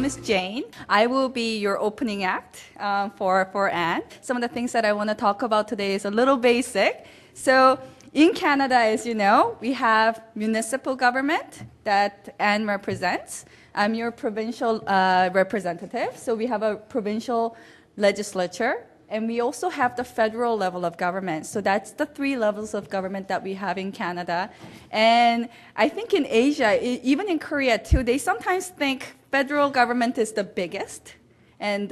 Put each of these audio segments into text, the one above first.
is Jane. I will be your opening act for Anne. Some of the things that I want to talk about today is a little basic. So in Canada, as you know, we have municipal government that Anne represents. I'm your provincial representative. So we have a provincial legislature. And we also have the federal level of government. So that's the 3 levels of government that we have in Canada. And I think in Asia, even in Korea too, they sometimes think federal government is the biggest and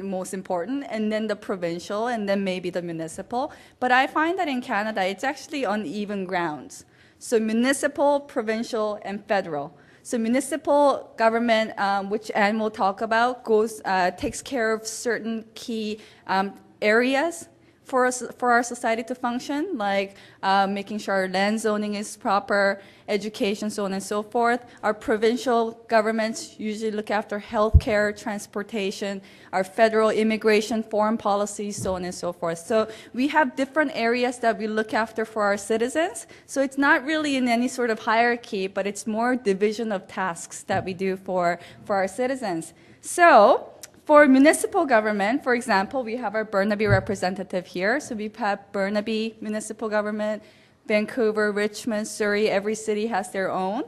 most important, and then the provincial, and then maybe the municipal. But I find that in Canada, it's actually on even grounds. So municipal, provincial, and federal. So municipal government, which Anne will talk about, takes care of certain key areas for our society to function, like making sure our land zoning is proper, education, so on and so forth. Our provincial governments usually look after healthcare, transportation, our federal immigration, foreign policy, so on and so forth. So we have different areas that we look after for our citizens. So it's not really in any sort of hierarchy, but it's more division of tasks that we do for our citizens. So for municipal government, for example, we have our Burnaby representative here. So we have Burnaby municipal government, Vancouver, Richmond, Surrey, every city has their own.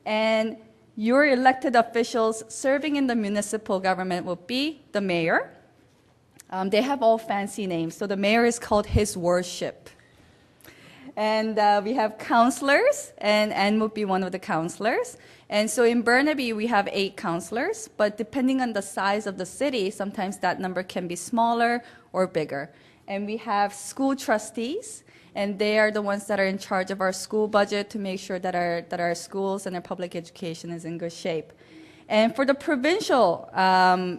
And your elected officials serving in the municipal government will be the mayor. They have all fancy names. So the mayor is called His Worship. And we have councillors, and Anne will be one of the councillors. And so in Burnaby, we have 8 councillors, but depending on the size of the city, sometimes that number can be smaller or bigger. And we have school trustees, and they are the ones that are in charge of our school budget to make sure that our schools and our public education is in good shape. And for the provincial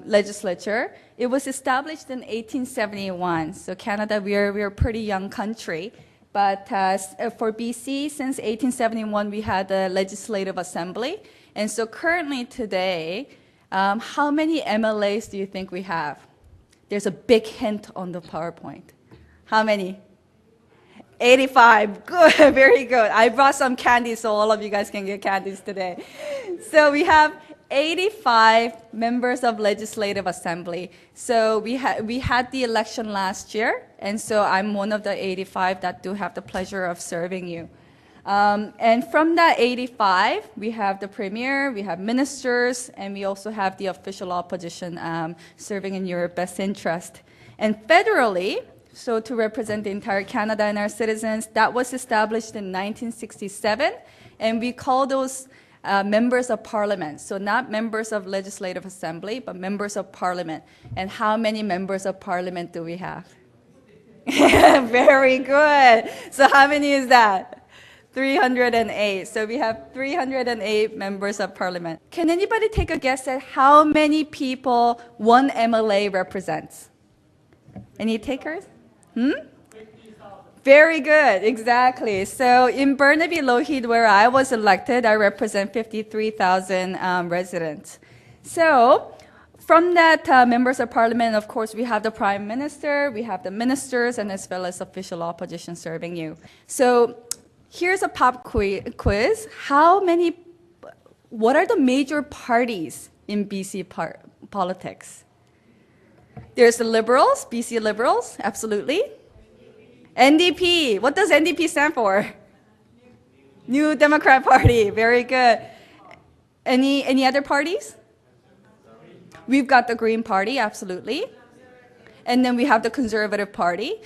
legislature, it was established in 1871. So Canada, we are a pretty young country. But for BC, since 1871, we had a legislative assembly. And so currently today, how many MLAs do you think we have? There's a big hint on the PowerPoint. How many? 85. Good, very good. I brought some candy so all of you guys can get candies today. So we have 85 members of Legislative Assembly. So we had the election last year, and so I'm one of the 85 that do have the pleasure of serving you. And from that 85, we have the Premier, we have ministers, and we also have the official opposition serving in your best interest. And federally, so to represent the entire Canada and our citizens, that was established in 1967, and we call those members of parliament. So not members of legislative assembly, but members of parliament. And how many members of parliament do we have? Very good. So how many is that? 308. So we have 308 members of parliament. Can anybody take a guess at how many people one MLA represents? Any takers? Very good, exactly. So in Burnaby Lougheed, where I was elected, I represent 53,000 residents. So from that members of parliament, of course, we have the prime minister, we have the ministers, and as well as official opposition serving you. So here's a pop quiz. What are the major parties in BC politics? There's the Liberals, BC Liberals, absolutely. NDP, what does NDP stand for? New Democrat Party, very good. Any other parties? We've got the Green Party, absolutely. And then we have the Conservative Party,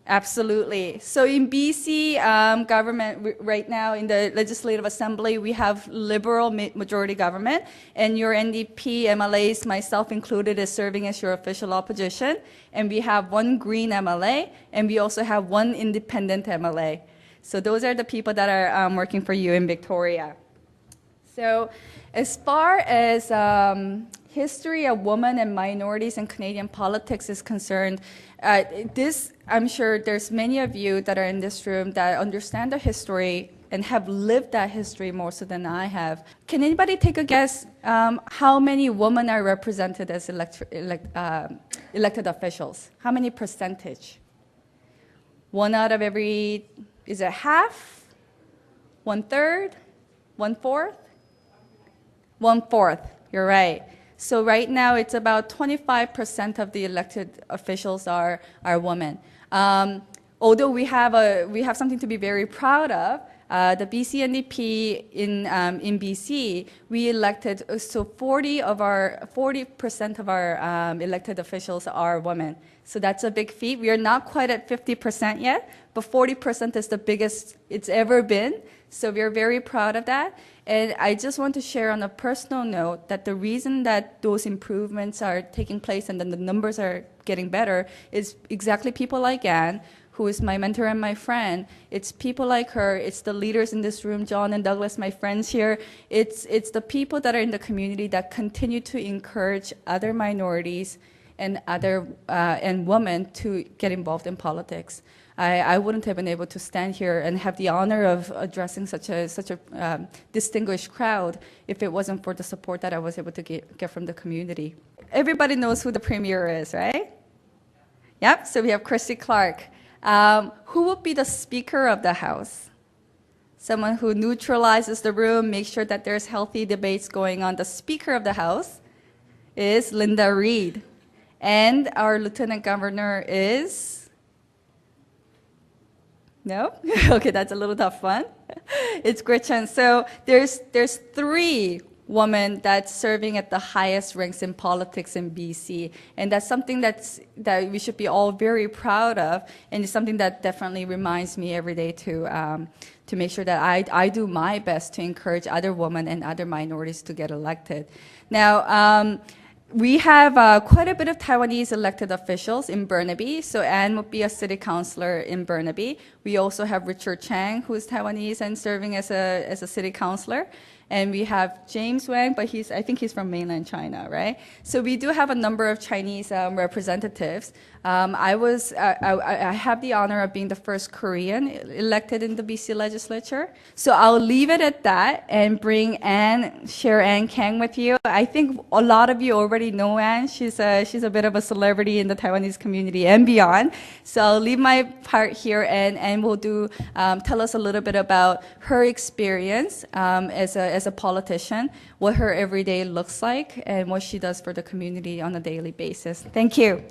absolutely. So in BC government right now, in the Legislative Assembly, we have Liberal majority government, and your NDP MLAs, myself included, is serving as your official opposition. And we have 1 Green MLA, and we also have 1 Independent MLA. So those are the people that are working for you in Victoria. So as far as history of women and minorities in Canadian politics is concerned, I'm sure there's many of you that are in this room that understand the history and have lived that history more so than I have. Can anybody take a guess how many women are represented as elected officials? How many percentage? 1 out of every, is it half? 1/3? 1/4? 1/4, you're right. So right now, it's about 25% of the elected officials are women. Although we have something to be very proud of, the BC NDP in BC, we elected, so 40% of our elected officials are women. So that's a big feat. We are not quite at 50% yet, but 40% is the biggest it's ever been. So we're very proud of that. And I just want to share on a personal note that the reason that those improvements are taking place and then the numbers are getting better is exactly people like Anne, who is my mentor and my friend. It's people like her. It's the leaders in this room, John and Douglas, my friends here. It's the people that are in the community that continue to encourage other minorities and and women to get involved in politics. I wouldn't have been able to stand here and have the honor of addressing such a distinguished crowd if it wasn't for the support that I was able to get from the community. Everybody knows who the premier is, right? Yep. So we have Christy Clark. Who will be the Speaker of the House? Someone who neutralizes the room, makes sure that there's healthy debates going on. The Speaker of the House is Linda Reid. And our Lieutenant Governor is? No? Okay, that's a little tough one. It's Gretchen. So there's 3 women that's serving at the highest ranks in politics in BC. And that's something that we should be all very proud of. And it's something that definitely reminds me every day to make sure that I do my best to encourage other women and other minorities to get elected. Now, we have quite a bit of Taiwanese elected officials in Burnaby. So Anne would be a city councilor in Burnaby. We also have Richard Chang, who is Taiwanese and serving as a city councilor. And we have James Wang, but I think he's from mainland China, right? So we do have a number of Chinese representatives. I have the honor of being the first Korean elected in the BC legislature. So I'll leave it at that and share Anne Kang with you. I think a lot of you already know Anne. She's a bit of a celebrity in the Taiwanese community and beyond. So I'll leave my part here and Anne will tell us a little bit about her experience as a politician, what her everyday looks like, and what she does for the community on a daily basis. Thank you.